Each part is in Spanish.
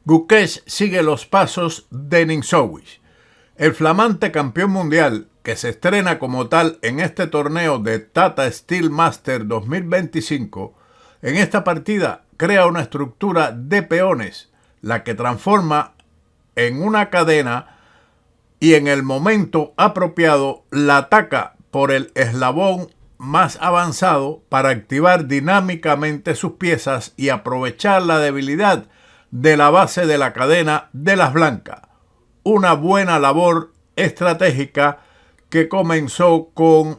Gukesh sigue los pasos de Nimzowitsch. El flamante campeón mundial, que se estrena como tal en este torneo de Tata Steel Master 2025, en esta partida crea una estructura de peones, la que transforma en una cadena y en el momento apropiado la ataca por el eslabón más avanzado para activar dinámicamente sus piezas y aprovechar la debilidad de la base de la cadena de las blancas. Una buena labor estratégica que comenzó con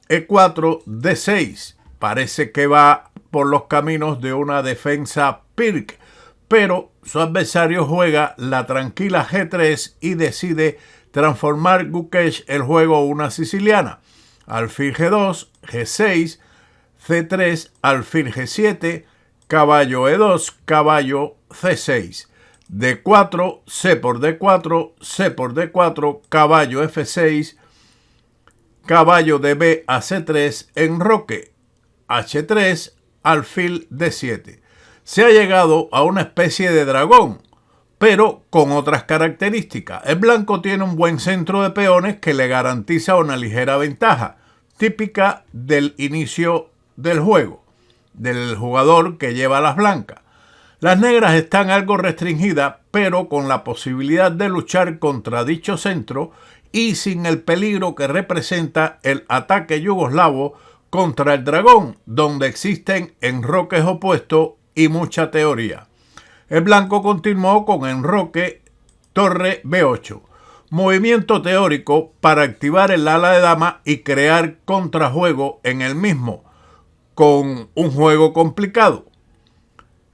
E4, D6. Parece que va por los caminos de una defensa Pirc, pero su adversario juega la tranquila G3 y decide transformar Gukesh el juego a una siciliana. Alfil G2, G6, C3, alfil G7, caballo E2, caballo C6. D4, C por D4, C por D4, caballo F6, caballo de B a C3, enroque H3, alfil D7. Se ha llegado a una especie de dragón, pero con otras características. El blanco tiene un buen centro de peones que le garantiza una ligera ventaja, típica del inicio del juego, del jugador que lleva las blancas. Las negras están algo restringidas, pero con la posibilidad de luchar contra dicho centro y sin el peligro que representa el ataque yugoslavo contra el dragón, donde existen enroques opuestos y mucha teoría. El blanco continuó con enroque torre B8, movimiento teórico para activar el ala de dama y crear contrajuego en el mismo, con un juego complicado.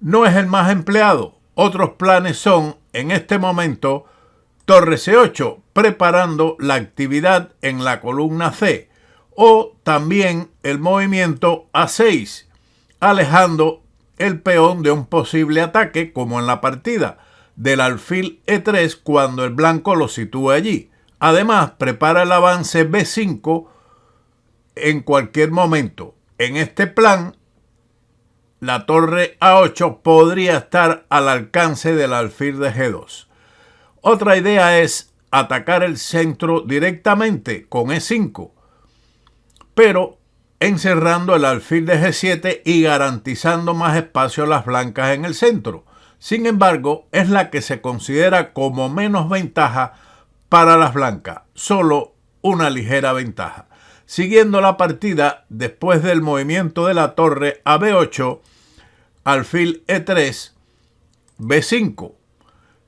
No es el más empleado. Otros planes son, en este momento, torre C8, preparando la actividad en la columna C, o también el movimiento A6, alejando el peón de un posible ataque, como en la partida del alfil E3 cuando el blanco lo sitúa allí. Además, prepara el avance B5 en cualquier momento. En este plan, la torre A8 podría estar al alcance del alfil de G2. Otra idea es atacar el centro directamente con E5, pero encerrando el alfil de G7 y garantizando más espacio a las blancas en el centro. Sin embargo, es la que se considera como menos ventaja para las blancas, solo una ligera ventaja. Siguiendo la partida, después del movimiento de la torre a B8, alfil E3, B5.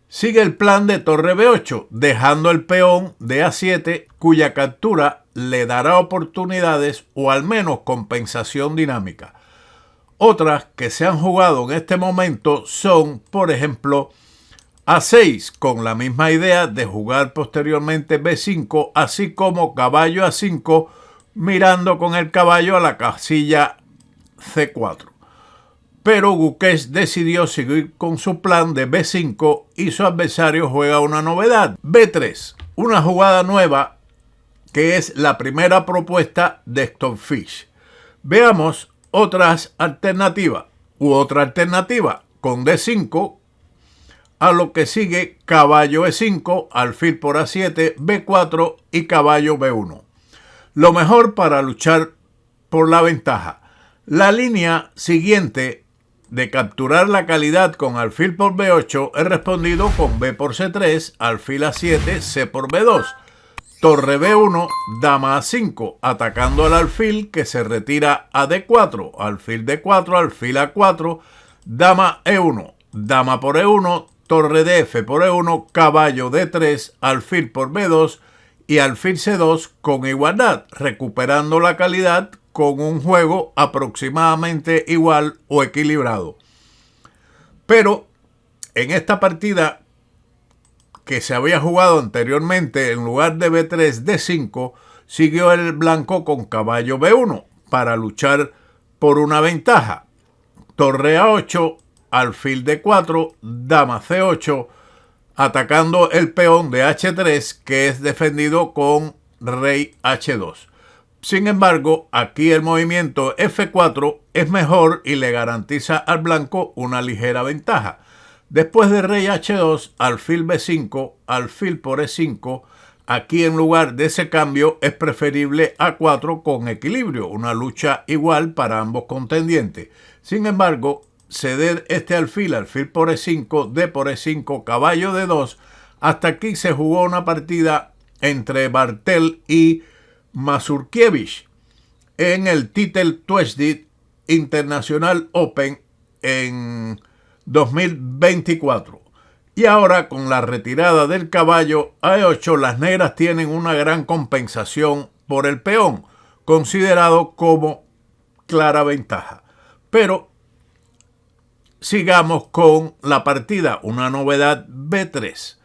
Sigue el plan de torre B8, dejando el peón de A7, cuya captura le dará oportunidades o al menos compensación dinámica. Otras que se han jugado en este momento son, por ejemplo, A6, con la misma idea de jugar posteriormente B5, así como caballo A5, mirando con el caballo a la casilla C4. Pero Gukesh decidió seguir con su plan de B5 y su adversario juega una novedad, B3, una jugada nueva que es la primera propuesta de Stonefish. Veamos otras alternativas otra alternativa con D5, a lo que sigue caballo E5, alfil por A7, B4 y caballo B1. Lo mejor para luchar por la ventaja. La línea siguiente de capturar la calidad con alfil por B8 es respondido con B por C3, alfil A7, C por B2, torre B1, dama A5, atacando al alfil que se retira a D4, alfil D4, alfil A4, dama E1, dama por E1, torre DF por E1, caballo D3, alfil por B2 y alfil C2 con igualdad, recuperando la calidad con un juego aproximadamente igual o equilibrado. Pero en esta partida que se había jugado anteriormente, en lugar de B3, D5, siguió el blanco con caballo B1 para luchar por una ventaja. Torre A8, alfil D4, dama C8, atacando el peón de H3 que es defendido con rey H2. Sin embargo, aquí el movimiento F4 es mejor y le garantiza al blanco una ligera ventaja. Después de rey H2, alfil B5, alfil por E5. Aquí en lugar de ese cambio es preferible A4 con equilibrio, una lucha igual para ambos contendientes. Sin embargo, ceder este alfil por E5, D por E5, caballo D2, hasta aquí se jugó una partida entre Bartel y Mazurkiewicz en el Titel Twisted International Open en 2024. Y ahora, con la retirada del caballo a E8, las negras tienen una gran compensación por el peón, considerado como clara ventaja. Pero sigamos con la partida, una novedad B3.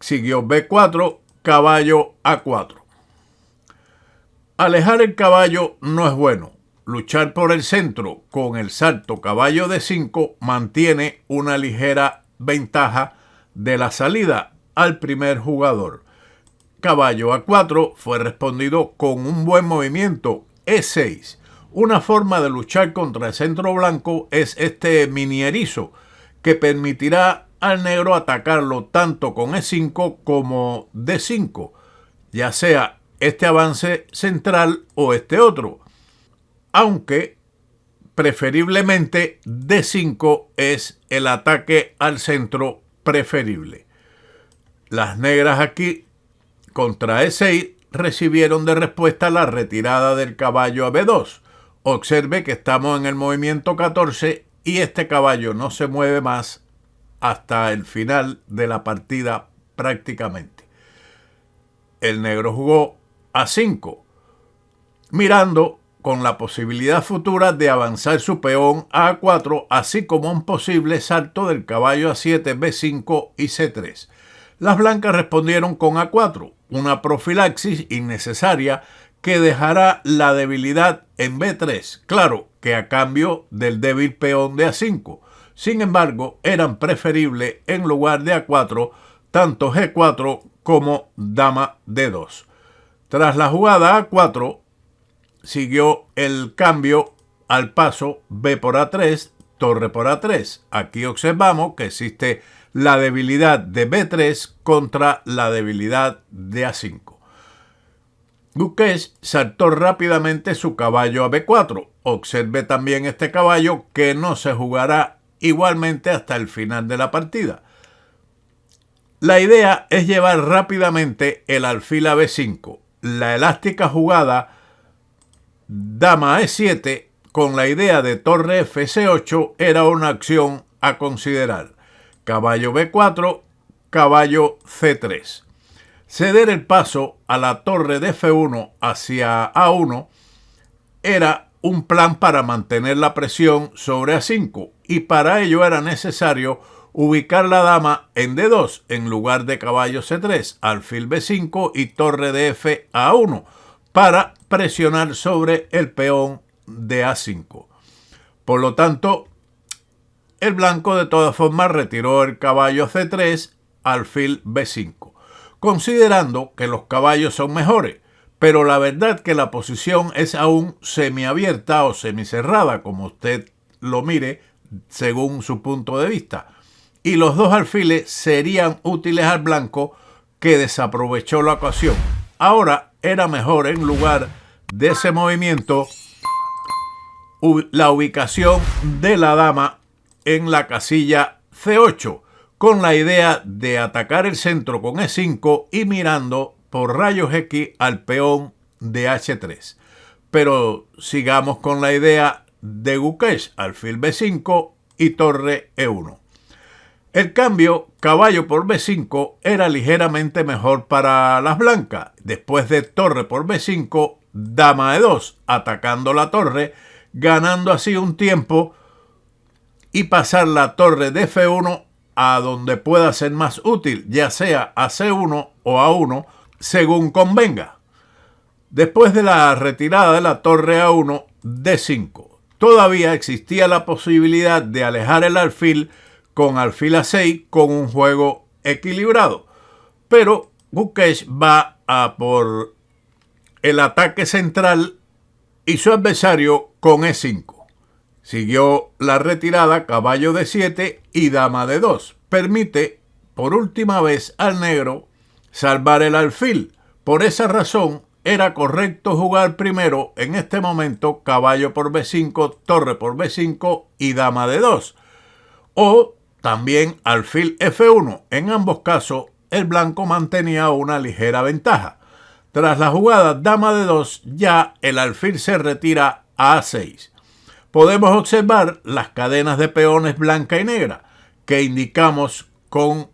Siguió B4, caballo A4. Alejar el caballo no es bueno. Luchar por el centro con el salto caballo D5 mantiene una ligera ventaja de la salida al primer jugador. Caballo A4 fue respondido con un buen movimiento E6. Una forma de luchar contra el centro blanco es este mini erizo, que permitirá al negro atacarlo tanto con E5 como D5, ya sea este avance central o este otro, aunque preferiblemente D5 es el ataque al centro preferible. Las negras aquí contra E6 recibieron de respuesta la retirada del caballo a B2. Observe que estamos en el movimiento 14 y este caballo no se mueve más hasta el final de la partida prácticamente. El negro jugó A5, mirando con la posibilidad futura de avanzar su peón a A4, así como un posible salto del caballo A7, B5 y C3. Las blancas respondieron con A4, una profilaxis innecesaria que dejará la debilidad en B3, claro que a cambio del débil peón de A5. Sin embargo, eran preferibles en lugar de A4 tanto G4 como dama D2. Tras la jugada A4, siguió el cambio al paso B por A3, torre por A3. Aquí observamos que existe la debilidad de B3 contra la debilidad de A5. Guquech saltó rápidamente su caballo a B4. Observe también este caballo que no se jugará igualmente hasta el final de la partida. La idea es llevar rápidamente el alfil a B5. La elástica jugada dama E7 con la idea de torre FC8 era una acción a considerar. Caballo B4, caballo C3. Ceder el paso a la torre de F1 hacia A1 era un plan para mantener la presión sobre A5 y para ello era necesario ubicar la dama en D2 en lugar de caballo C3, alfil B5 y torre de F a A1 para presionar sobre el peón de A5. Por lo tanto, el blanco de todas formas retiró el caballo C3, alfil B5, considerando que los caballos son mejores, pero la verdad que la posición es aún semiabierta o semicerrada, como usted lo mire según su punto de vista. Y los dos alfiles serían útiles al blanco, que desaprovechó la ocasión. Ahora era mejor, en lugar de ese movimiento, la ubicación de la dama en la casilla C8, con la idea de atacar el centro con E5 y mirando por rayos X al peón de H3. Pero sigamos con la idea de Guquech, alfil B5 y torre E1. El cambio caballo por B5 era ligeramente mejor para las blancas. Después de torre por B5, dama E2, atacando la torre, ganando así un tiempo y pasar la torre de F1 a donde pueda ser más útil, ya sea a C1 o A1, según convenga. Después de la retirada de la torre A1, D5. Todavía existía la posibilidad de alejar el alfil con alfil A6 con un juego equilibrado. Pero Guquech va a por el ataque central y su adversario con E5. Siguió la retirada caballo de 7 y dama de 2. Permite por última vez al negro salvar el alfil. Por esa razón era correcto jugar primero en este momento caballo por B5, torre por B5 y dama de 2. O también alfil F1. En ambos casos el blanco mantenía una ligera ventaja. Tras la jugada dama de 2 ya el alfil se retira a A6. Podemos observar las cadenas de peones blanca y negra que indicamos con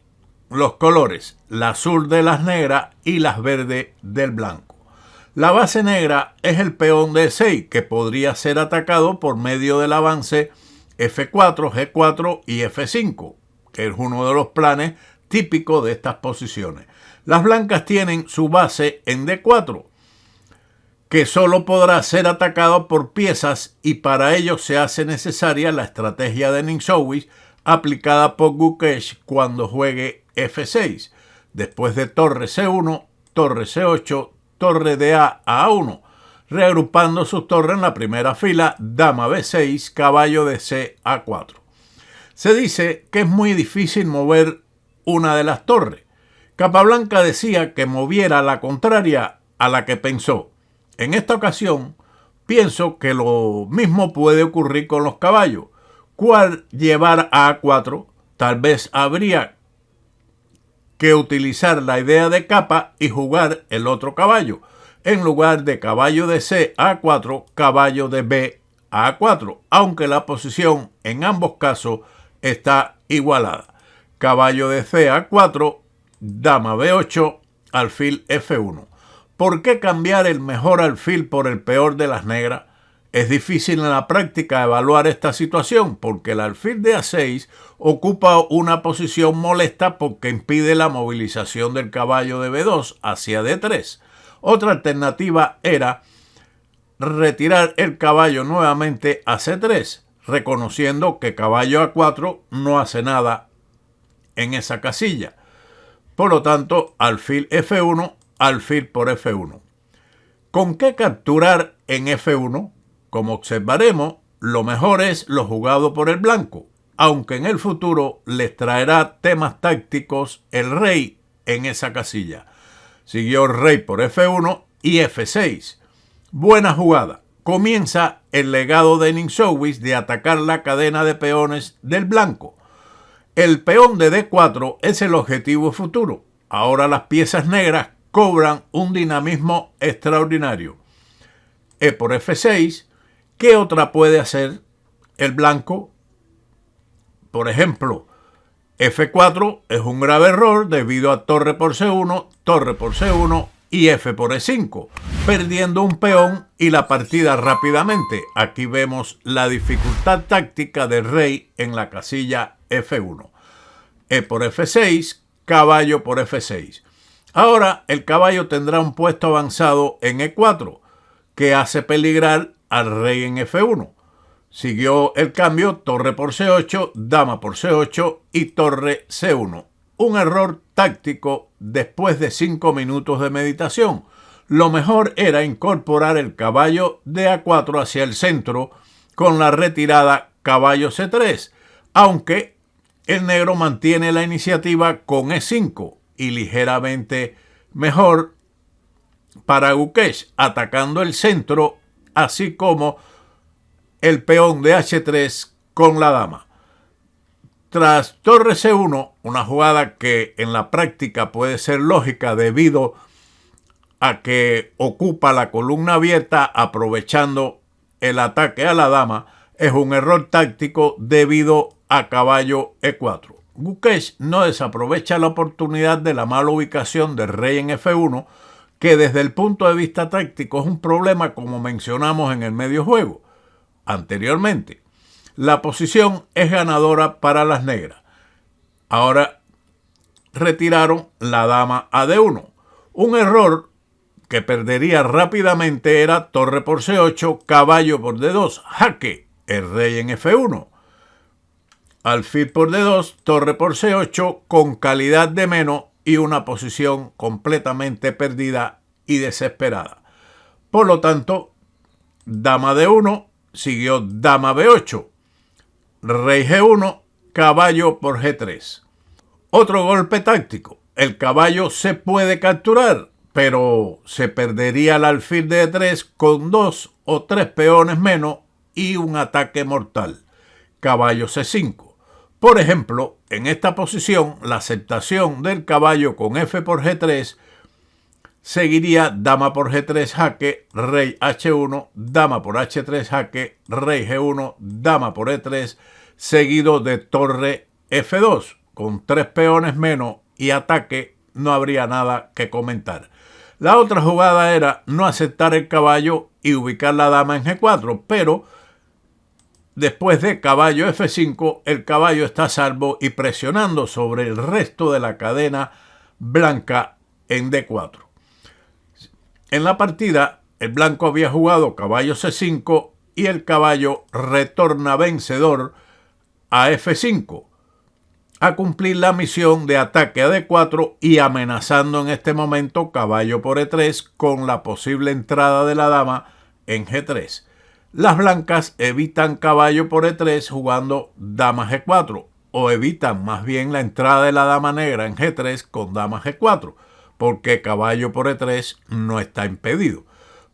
los colores, la azul de las negras y las verdes del blanco. La base negra es el peón de 6 que podría ser atacado por medio del avance F4, G4 y F5, que es uno de los planes típicos de estas posiciones. Las blancas tienen su base en D4, que solo podrá ser atacado por piezas y para ello se hace necesaria la estrategia de Ninsowish aplicada por Gukesh cuando juegue F6, después de torre C1, torre C8, torre de A a A1, reagrupando sus torres en la primera fila, dama B6, caballo de C a 4. Se dice que es muy difícil mover una de las torres. Capablanca decía que moviera la contraria a la que pensó. En esta ocasión, pienso que lo mismo puede ocurrir con los caballos. ¿Cuál llevar a A4? Tal vez habría que utilizar la idea de capa y jugar el otro caballo. En lugar de caballo de C a A4, caballo de B a A4, aunque la posición en ambos casos está igualada. Caballo de C a A4, dama B8, alfil F1. ¿Por qué cambiar el mejor alfil por el peor de las negras? Es difícil en la práctica evaluar esta situación porque el alfil de A6 ocupa una posición molesta porque impide la movilización del caballo de B2 hacia D3. Otra alternativa era retirar el caballo nuevamente a C3, reconociendo que caballo A4 no hace nada en esa casilla. Por lo tanto, alfil F1, alfil por F1. ¿Con qué capturar en F1? Como observaremos, lo mejor es lo jugado por el blanco, aunque en el futuro les traerá temas tácticos el rey en esa casilla. Siguió el rey por F1 y F6. Buena jugada. Comienza el legado de Ninsowish de atacar la cadena de peones del blanco. El peón de D4 es el objetivo futuro. Ahora las piezas negras cobran un dinamismo extraordinario. E por F6. ¿Qué otra puede hacer el blanco? Por ejemplo, F4 es un grave error debido a torre por C1 y F por E5, perdiendo un peón y la partida rápidamente. Aquí vemos la dificultad táctica del rey en la casilla F1. E por F6, caballo por F6. Ahora el caballo tendrá un puesto avanzado en E4, que hace peligrar al rey en F1. Siguió el cambio torre por C8, dama por C8 y torre C1. Un error táctico después de 5 minutos de meditación. Lo mejor era incorporar el caballo de A4 hacia el centro con la retirada caballo C3, aunque el negro mantiene la iniciativa con E5 y ligeramente mejor para Gukesh, atacando el centro así como el peón de H3 con la dama. Tras torre C1, una jugada que en la práctica puede ser lógica debido a que ocupa la columna abierta aprovechando el ataque a la dama, es un error táctico debido a caballo E4. Gukesh no desaprovecha la oportunidad de la mala ubicación del rey en F1, que desde el punto de vista táctico es un problema como mencionamos en el medio juego anteriormente. La posición es ganadora para las negras. Ahora retiraron la dama a D1. Un error que perdería rápidamente era torre por C8, caballo por D2, jaque, el rey en F1. Alfil por D2, torre por C8 con calidad de menos y una posición completamente perdida y desesperada. Por lo tanto, dama D1, siguió dama B8, rey G1, caballo por G3. Otro golpe táctico. El caballo se puede capturar, pero se perdería el alfil de E3 con 2 o 3 peones menos y un ataque mortal. Caballo C5. Por ejemplo, en esta posición, la aceptación del caballo con F por G3 seguiría dama por G3 jaque, rey H1, dama por H3 jaque, rey G1, dama por E3, seguido de torre F2. Con 3 peones menos y ataque, no habría nada que comentar. La otra jugada era no aceptar el caballo y ubicar la dama en G4, pero después de caballo F5, el caballo está a salvo y presionando sobre el resto de la cadena blanca en D4. En la partida, el blanco había jugado caballo C5 y el caballo retorna vencedor a F5, a cumplir la misión de ataque a D4 y amenazando en este momento caballo por E3 con la posible entrada de la dama en G3. Las blancas evitan caballo por E3 jugando dama G4, o evitan más bien la entrada de la dama negra en G3 con dama G4, porque caballo por E3 no está impedido.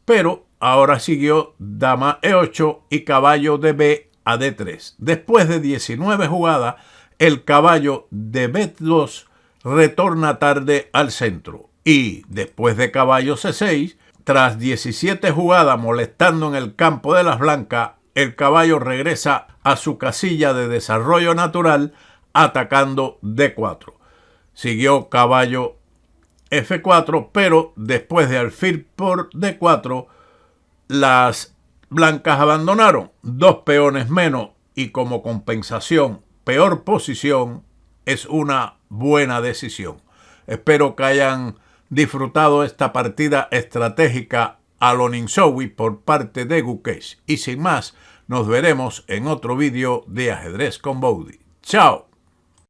Pero ahora siguió dama E8 y caballo de B a D3. Después de 19 jugadas, el caballo de B2 retorna tarde al centro. Y después de caballo C6, tras 17 jugadas molestando en el campo de las blancas, el caballo regresa a su casilla de desarrollo natural atacando D4. Siguió caballo F4, pero después de alfil por D4, las blancas abandonaron 2 peones menos y como compensación, peor posición, es una buena decisión. Espero que hayan disfrutado esta partida estratégica a lo Ninsowi por parte de Gukesh. Y sin más, nos veremos en otro vídeo de Ajedrez con Bowdy. ¡Chao!